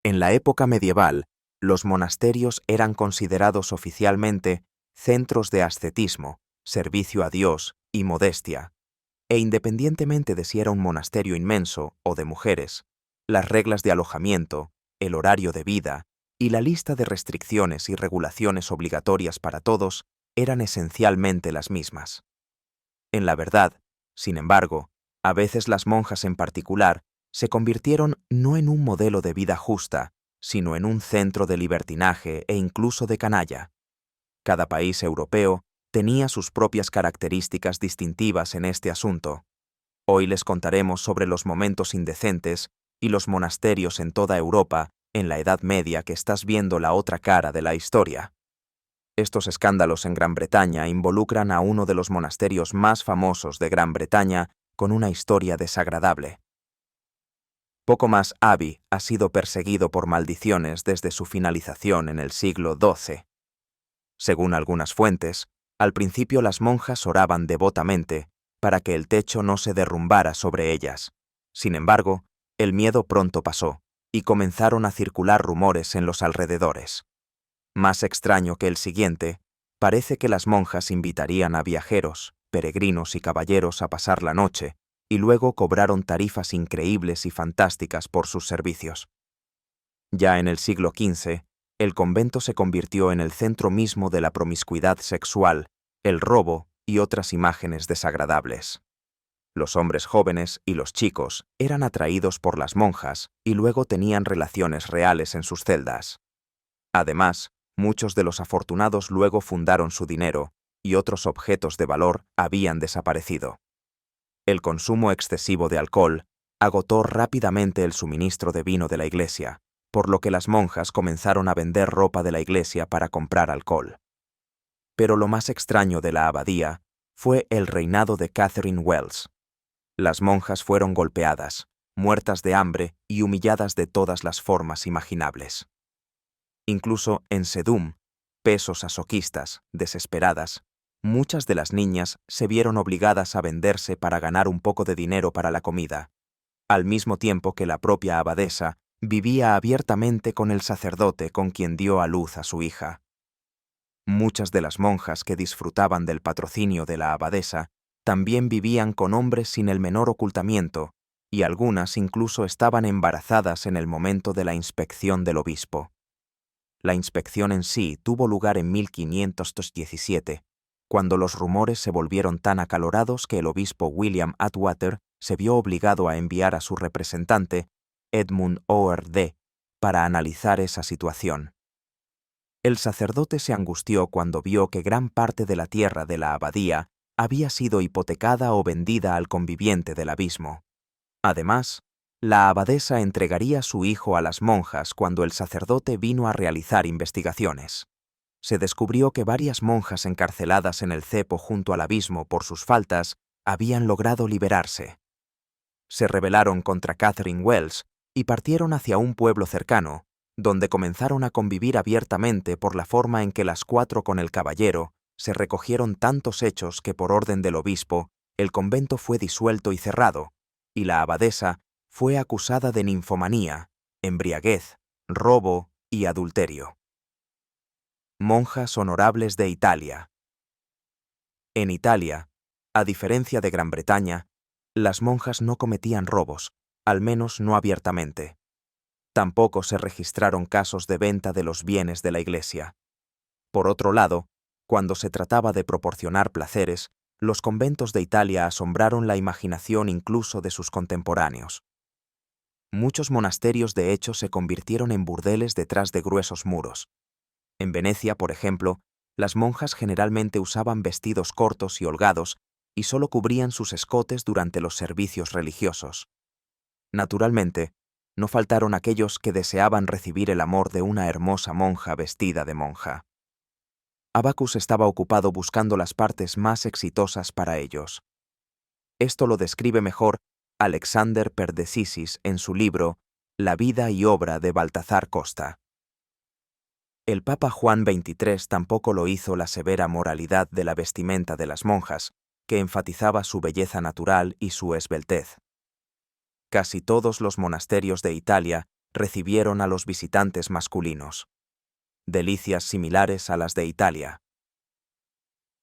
En la época medieval, los monasterios eran considerados oficialmente centros de ascetismo, servicio a Dios y modestia, e independientemente de si era un monasterio inmenso o de mujeres, las reglas de alojamiento, el horario de vida y la lista de restricciones y regulaciones obligatorias para todos eran esencialmente las mismas. En la verdad, sin embargo, a veces las monjas en particular se convirtieron no en un modelo de vida justa, sino en un centro de libertinaje e incluso de canalla. Cada país europeo tenía sus propias características distintivas en este asunto. Hoy les contaremos sobre los momentos indecentes y los monasterios en toda Europa en la Edad Media que estás viendo la otra cara de la historia. Estos escándalos en Gran Bretaña involucran a uno de los monasterios más famosos de Gran Bretaña con una historia desagradable. Poco más Abbey ha sido perseguido por maldiciones desde su finalización en el siglo XII. Según algunas fuentes, al principio las monjas oraban devotamente para que el techo no se derrumbara sobre ellas. Sin embargo, el miedo pronto pasó y comenzaron a circular rumores en los alrededores. Más extraño que el siguiente, parece que las monjas invitarían a viajeros, peregrinos y caballeros a pasar la noche, y luego cobraron tarifas increíbles y fantásticas por sus servicios. Ya en el siglo XV, el convento se convirtió en el centro mismo de la promiscuidad sexual, el robo y otras imágenes desagradables. Los hombres jóvenes y los chicos eran atraídos por las monjas y luego tenían relaciones reales en sus celdas. Además, muchos de los afortunados luego fundaron su dinero y otros objetos de valor habían desaparecido. El consumo excesivo de alcohol agotó rápidamente el suministro de vino de la iglesia, por lo que las monjas comenzaron a vender ropa de la iglesia para comprar alcohol. Pero lo más extraño de la abadía fue el reinado de Catherine Wells. Las monjas fueron golpeadas, muertas de hambre y humilladas de todas las formas imaginables. Incluso en Sedum, pesos asoquistas, desesperadas, muchas de las niñas se vieron obligadas a venderse para ganar un poco de dinero para la comida, al mismo tiempo que la propia abadesa vivía abiertamente con el sacerdote con quien dio a luz a su hija. Muchas de las monjas que disfrutaban del patrocinio de la abadesa también vivían con hombres sin el menor ocultamiento, y algunas incluso estaban embarazadas en el momento de la inspección del obispo. La inspección en sí tuvo lugar en 1517, cuando los rumores se volvieron tan acalorados que el obispo William Atwater se vio obligado a enviar a su representante, Edmund O'D, para analizar esa situación. El sacerdote se angustió cuando vio que gran parte de la tierra de la abadía había sido hipotecada o vendida al conviviente del abismo. Además, la abadesa entregaría a su hijo a las monjas cuando el sacerdote vino a realizar investigaciones. Se descubrió que varias monjas encarceladas en el cepo junto al abismo por sus faltas habían logrado liberarse. Se rebelaron contra Catherine Wells y partieron hacia un pueblo cercano, donde comenzaron a convivir abiertamente por la forma en que las cuatro con el caballero se recogieron tantos hechos que por orden del obispo el convento fue disuelto y cerrado, y la abadesa fue acusada de ninfomanía, embriaguez, robo y adulterio. Monjas honorables de Italia. En Italia, a diferencia de Gran Bretaña, las monjas no cometían robos, al menos no abiertamente. Tampoco se registraron casos de venta de los bienes de la iglesia. Por otro lado, cuando se trataba de proporcionar placeres, los conventos de Italia asombraron la imaginación incluso de sus contemporáneos. Muchos monasterios de hecho se convirtieron en burdeles detrás de gruesos muros. En Venecia, por ejemplo, las monjas generalmente usaban vestidos cortos y holgados y solo cubrían sus escotes durante los servicios religiosos. Naturalmente, no faltaron aquellos que deseaban recibir el amor de una hermosa monja vestida de monja. Abacus estaba ocupado buscando las partes más exitosas para ellos. Esto lo describe mejor Alexander Perdesicis en su libro La vida y obra de Baltazar Costa. El Papa Juan XXIII tampoco lo hizo la severa moralidad de la vestimenta de las monjas, que enfatizaba su belleza natural y su esbeltez. Casi todos los monasterios de Italia recibieron a los visitantes masculinos. Delicias similares a las de Italia.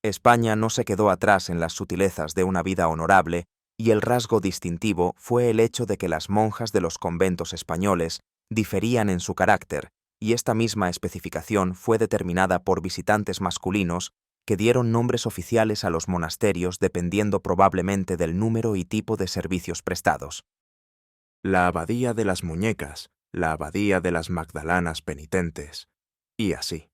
España no se quedó atrás en las sutilezas de una vida honorable, y el rasgo distintivo fue el hecho de que las monjas de los conventos españoles diferían en su carácter, y esta misma especificación fue determinada por visitantes masculinos que dieron nombres oficiales a los monasterios dependiendo probablemente del número y tipo de servicios prestados. La abadía de las muñecas, la abadía de las Magdalanas penitentes, y así.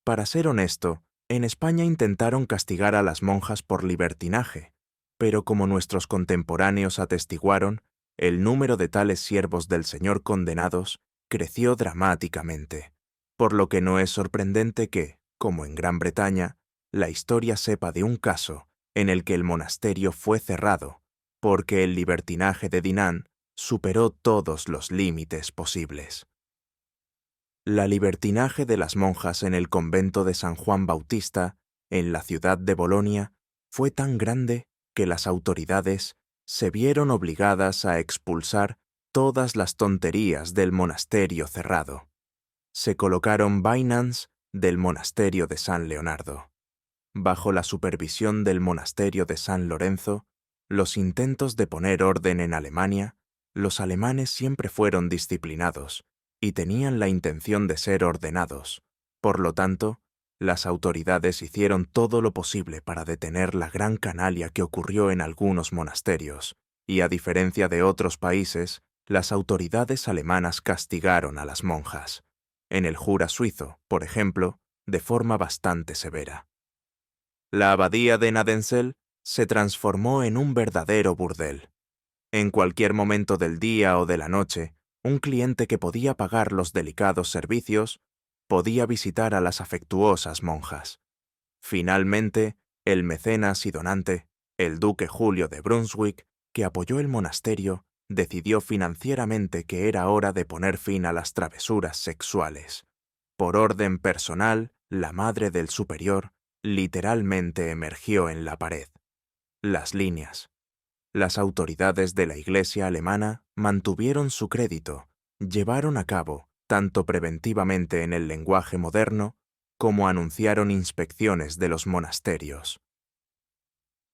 Para ser honesto, en España intentaron castigar a las monjas por libertinaje, pero como nuestros contemporáneos atestiguaron, el número de tales siervos del Señor condenados creció dramáticamente, por lo que no es sorprendente que, como en Gran Bretaña, la historia sepa de un caso en el que el monasterio fue cerrado, porque el libertinaje de Dinan superó todos los límites posibles. La libertinaje de las monjas en el convento de San Juan Bautista, en la ciudad de Bolonia, fue tan grande que las autoridades se vieron obligadas a expulsar todas las tonterías del monasterio cerrado. Se colocaron vainas del monasterio de San Leonardo. Bajo la supervisión del monasterio de San Lorenzo, los intentos de poner orden en Alemania, los alemanes siempre fueron disciplinados y tenían la intención de ser ordenados. Por lo tanto, las autoridades hicieron todo lo posible para detener la gran canalla que ocurrió en algunos monasterios, y a diferencia de otros países, las autoridades alemanas castigaron a las monjas. En el Jura suizo, por ejemplo, de forma bastante severa. La abadía de Nadensel se transformó en un verdadero burdel. En cualquier momento del día o de la noche, un cliente que podía pagar los delicados servicios podía visitar a las afectuosas monjas. Finalmente, el mecenas y donante, el duque Julio de Brunswick, que apoyó el monasterio, decidió financieramente que era hora de poner fin a las travesuras sexuales. Por orden personal, la madre del superior literalmente emergió en la pared. Las líneas. Las autoridades de la Iglesia alemana mantuvieron su crédito, llevaron a cabo, tanto preventivamente en el lenguaje moderno, como anunciaron inspecciones de los monasterios.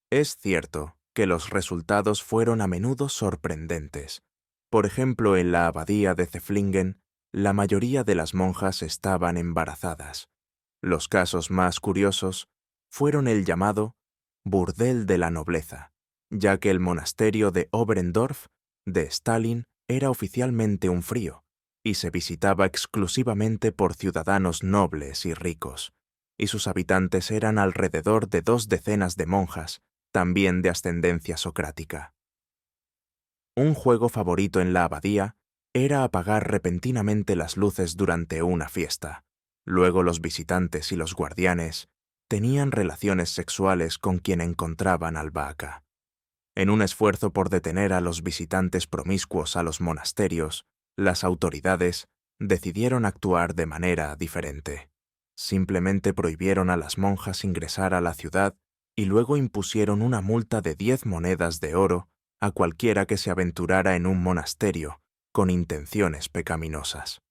Es cierto que los resultados fueron a menudo sorprendentes. Por ejemplo, en la abadía de Zeflingen, la mayoría de las monjas estaban embarazadas. Los casos más curiosos fueron el llamado burdel de la nobleza, ya que el monasterio de Oberndorf de Stalin era oficialmente un frío y se visitaba exclusivamente por ciudadanos nobles y ricos, y sus habitantes eran alrededor de 20 de monjas, también de ascendencia socrática. Un juego favorito en la abadía era apagar repentinamente las luces durante una fiesta. Luego los visitantes y los guardianes tenían relaciones sexuales con quien encontraban albahaca. En un esfuerzo por detener a los visitantes promiscuos a los monasterios, las autoridades decidieron actuar de manera diferente. Simplemente prohibieron a las monjas ingresar a la ciudad y luego impusieron una multa de 10 monedas de oro a cualquiera que se aventurara en un monasterio con intenciones pecaminosas.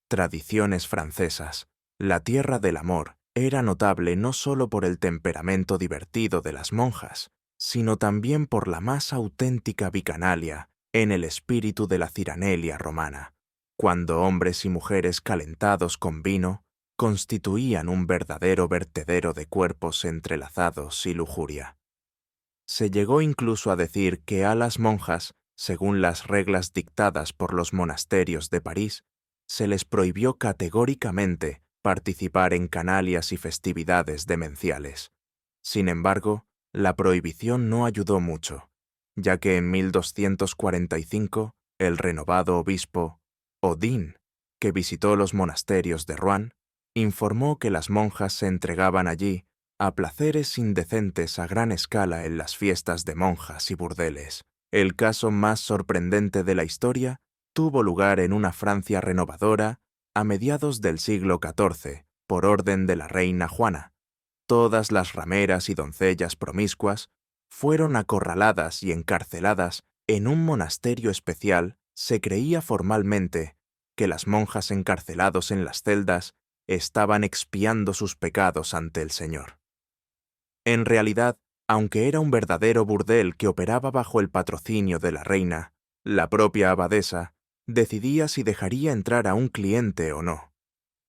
Tradiciones francesas. La tierra del amor era notable no solo por el temperamento divertido de las monjas, sino también por la más auténtica bicanalia en el espíritu de la ciranelia romana, cuando hombres y mujeres calentados con vino constituían un verdadero vertedero de cuerpos entrelazados y lujuria. Se llegó incluso a decir que a las monjas, según las reglas dictadas por los monasterios de París, se les prohibió categóricamente participar en canalias y festividades demenciales. Sin embargo, la prohibición no ayudó mucho, ya que en 1245 el renovado obispo Odín, que visitó los monasterios de Rouen, informó que las monjas se entregaban allí a placeres indecentes a gran escala en las fiestas de monjas y burdeles. El caso más sorprendente de la historia tuvo lugar en una Francia renovadora a mediados del siglo XIV, por orden de la reina Juana. Todas las rameras y doncellas promiscuas fueron acorraladas y encarceladas en un monasterio especial Se creía formalmente que las monjas encarcelados en las celdas estaban expiando sus pecados ante el Señor. En realidad, aunque era un verdadero burdel que operaba bajo el patrocinio de la reina, la propia abadesa decidía si dejaría entrar a un cliente o no,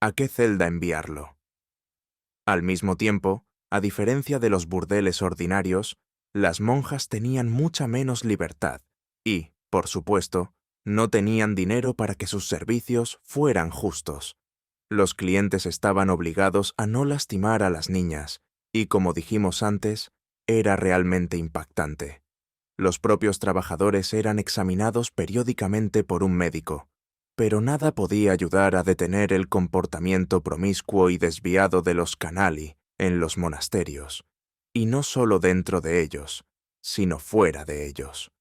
a qué celda enviarlo. Al mismo tiempo, a diferencia de los burdeles ordinarios, las monjas tenían mucha menos libertad y, por supuesto, no tenían dinero para que sus servicios fueran justos. Los clientes estaban obligados a no lastimar a las niñas, y como dijimos antes, era realmente impactante. Los propios trabajadores eran examinados periódicamente por un médico, pero nada podía ayudar a detener el comportamiento promiscuo y desviado de los canali en los monasterios, y no solo dentro de ellos, sino fuera de ellos.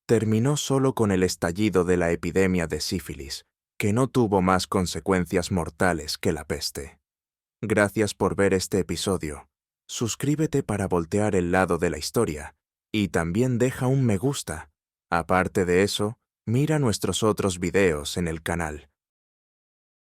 Terminó solo con el estallido de la epidemia de sífilis, que no tuvo más consecuencias mortales que la peste. Gracias por ver este episodio. Suscríbete para voltear el lado de la historia y también deja un me gusta. Aparte de eso, mira nuestros otros videos en el canal.